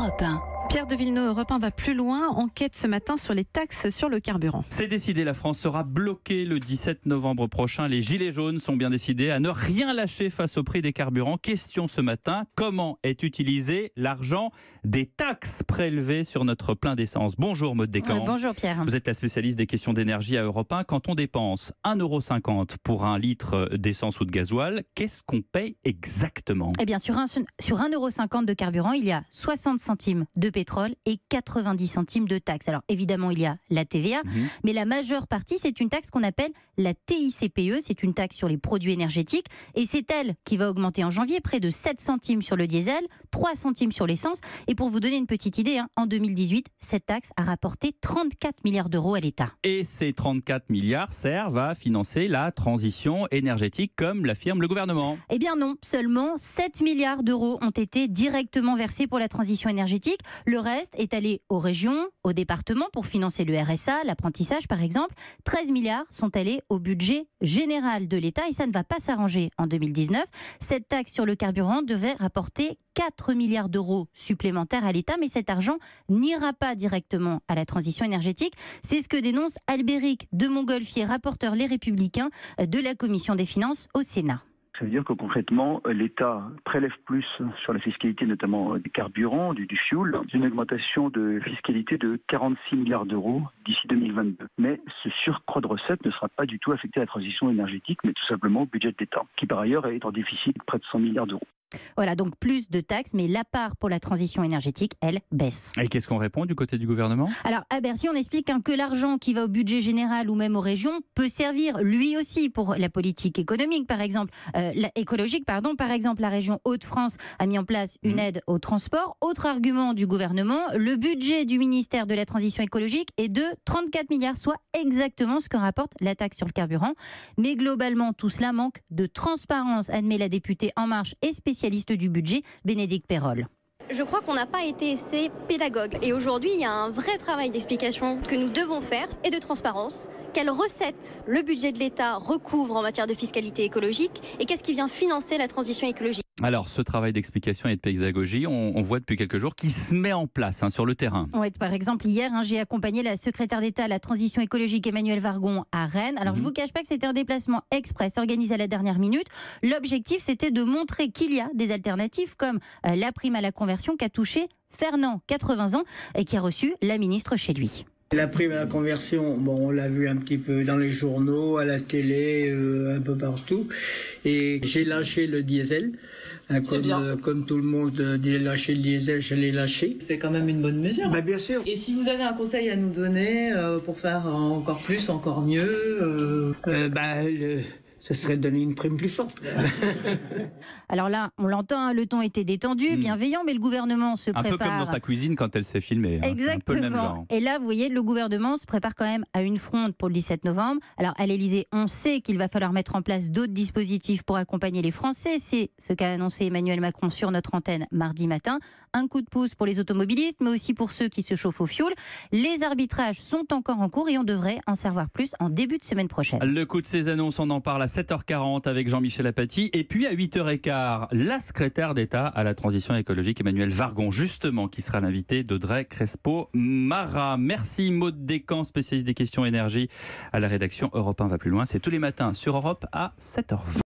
Europe 1. Pierre de Villeneuve, Europe 1 va plus loin. Enquête ce matin sur les taxes sur le carburant. C'est décidé, la France sera bloquée le 17 novembre prochain. Les Gilets jaunes sont bien décidés à ne rien lâcher face au prix des carburants. Question ce matin, comment est utilisé l'argent des taxes prélevées sur notre plein d'essence? Bonjour Maud Descamps. Bonjour Pierre. Vous êtes la spécialiste des questions d'énergie à Europe 1. Quand on dépense 1,50 € pour un litre d'essence ou de gasoil, qu'est-ce qu'on paye exactement? Eh bien, sur 1,50 € de carburant, il y a 60 centimes de pétrole et 90 centimes de taxes. Alors évidemment, il y a la TVA, mais la majeure partie, c'est une taxe qu'on appelle la TICPE, c'est une taxe sur les produits énergétiques, et c'est elle qui va augmenter en janvier, près de 7 centimes sur le diesel, 3 centimes sur l'essence. Et pour vous donner une petite idée, en 2018, cette taxe a rapporté 34 milliards d'euros à l'État. Et ces 34 milliards servent à financer la transition énergétique, comme l'affirme le gouvernement. Eh bien non, seulement 7 milliards d'euros ont été directement versés pour la transition énergétique. Le reste est allé aux régions, aux départements pour financer le RSA, l'apprentissage par exemple. 13 milliards sont allés au budget général de l'État et ça ne va pas s'arranger en 2019. Cette taxe sur le carburant devait rapporter 4 milliards d'euros supplémentaires à l'État, mais cet argent n'ira pas directement à la transition énergétique. C'est ce que dénonce Albéric de Montgolfier, rapporteur Les Républicains de la Commission des finances au Sénat. Ça veut dire que concrètement, l'État prélève plus sur la fiscalité, notamment des carburants, du fuel, une augmentation de fiscalité de 46 milliards d'euros d'ici 2022. Mais ce surcroît de recettes ne sera pas du tout affecté à la transition énergétique, mais tout simplement au budget de l'État, qui par ailleurs est en déficit de près de 100 milliards d'euros. Voilà, donc plus de taxes, mais la part pour la transition énergétique, elle, baisse. Et qu'est-ce qu'on répond du côté du gouvernement? Alors, à Bercy, on explique que l'argent qui va au budget général ou même aux régions peut servir lui aussi pour la politique économique, par exemple, écologique. Par exemple, la région Hauts-de-France a mis en place une aide au transport. Autre argument du gouvernement, le budget du ministère de la Transition écologique est de 34 milliards, soit exactement ce que rapporte la taxe sur le carburant. Mais globalement, tout cela manque de transparence, admet la députée En Marche et spécialiste du budget, Bénédicte Perrol. Je crois qu'on n'a pas été assez pédagogue. Et aujourd'hui, il y a un vrai travail d'explication que nous devons faire et de transparence. Quelles recettes le budget de l'État recouvre en matière de fiscalité écologique et qu'est-ce qui vient financer la transition écologique? Alors, ce travail d'explication et de pédagogie, on voit depuis quelques jours qu'il se met en place sur le terrain. Ouais, par exemple, hier, j'ai accompagné la secrétaire d'État à la transition écologique Emmanuelle Wargon à Rennes. Alors, je ne vous cache pas que c'était un déplacement express organisé à la dernière minute. L'objectif, c'était de montrer qu'il y a des alternatives comme la prime à la conversion qu'a touché Fernand, 80 ans, et qui a reçu la ministre chez lui. La prime à la conversion, on l'a vu un petit peu dans les journaux, à la télé, un peu partout. Et j'ai lâché le diesel. Comme tout le monde dit lâcher le diesel, je l'ai lâché. C'est quand même une bonne mesure. Bien sûr. Et si vous avez un conseil à nous donner pour faire encore plus, encore mieux ce serait de donner une prime plus forte. Alors là, on l'entend, le ton était détendu, bienveillant, mais le gouvernement se prépare... Un peu comme dans sa cuisine quand elle s'est filmée. Exactement. Un peu le même genre. Et là, vous voyez, le gouvernement se prépare quand même à une fronde pour le 17 novembre. Alors, à l'Élysée, on sait qu'il va falloir mettre en place d'autres dispositifs pour accompagner les Français. C'est ce qu'a annoncé Emmanuel Macron sur notre antenne mardi matin. Un coup de pouce pour les automobilistes, mais aussi pour ceux qui se chauffent au fioul. Les arbitrages sont encore en cours et on devrait en savoir plus en début de semaine prochaine. Le coup de ces annonces, on en parle à 7h40 avec Jean-Michel Apathy. Et puis à 8h15, la secrétaire d'État à la transition écologique, Emmanuelle Wargon, justement, qui sera l'invité d'Audrey Crespo-Mara. Merci Maud Descamps, spécialiste des questions énergie à la rédaction Europe 1 va plus loin. C'est tous les matins sur Europe à 7h20.